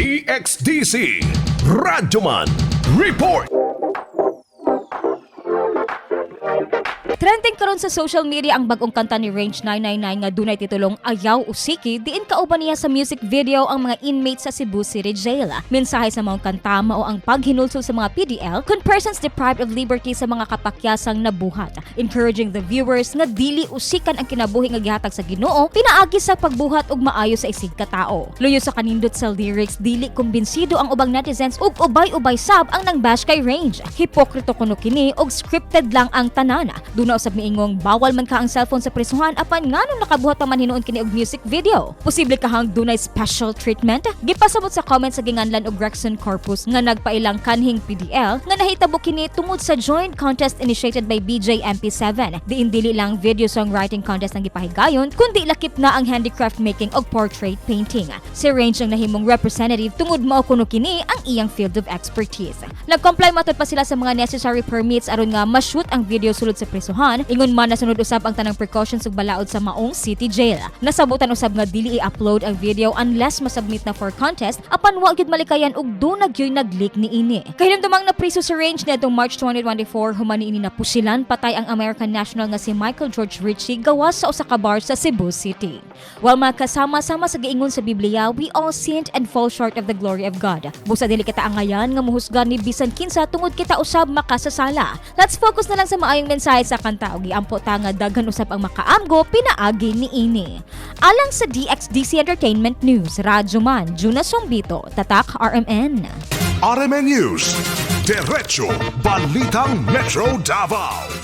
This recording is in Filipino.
DXDC Radyoman Report. Trending karon sa social media ang bagong kanta ni Range 999 nga dunay titulong Ayaw, Usiki, diin kauban niya sa music video ang mga inmates sa Cebu City Jail. Mensahe sa maong kanta mao ang paghinulsol sa mga PDL kung persons deprived of liberty sa mga kapakyasang nabuhat, encouraging the viewers nga dili usikan ang kinabuhi nga gihatag sa Ginoo pinaagi sa pagbuhat ug maayo sa isig ka tao. Luyo sa kanindot sa lyrics, dili kumbinsido ang ubang netizens ug ubay-ubay sab ang nangbash kay Range. Hipokrito kuno kini ug scripted lang ang tanan. Duna usab miingong bawal man ka ang cellphone sa prisuhan apan nganong nakabuhat pa man hinuon kini og music video. Posible kahang dunay special treatment. Gipasabot sa comments sa ginganlan og Gregson Corpus nga nagpailang kanhing PDL nga nahitabo kini tungod sa joint contest initiated by BJ MP7. Diin dili lang video songwriting contest ang gipahigayon kundi lakip na ang handicraft making og portrait painting. Si Range ang nahimong representative tungod mao kuno kini ang iyang field of expertise. Nag-comply matod pa sila sa mga necessary permits aron nga ma-shoot ang video sulod sa prisuhan. Ingon man nasunod usab ang tanang precautions ug balaod sa Maayong City Jail. Nasabutan usab nga dili i-upload ang video unless masubmit na for contest apan wa gyud malikayan ug dunag gyud nag-leak niini. Kahinumdumang na priso sa Range niadtong March 2024 human niini napusilan patay ang American national nga si Michael George Ritchie gawas sa usa ka bar sa Cebu City. While makasama-sama sa giingon sa Biblia, we all sinned and fall short of the glory of God. Busa dili kita angayan nga muhusgan ni bisan kinsa tungod kita usab makasasala. Let's focus na lang sa maayong mensahe sa kanta ug giampo ta nga daghan usab ang makaamgo pinaagi niini. Alang sa DXDC Entertainment News, Radyoman Juna Sombito, Tatak RMN. RMN News, Diretso Balitang Metro Davao.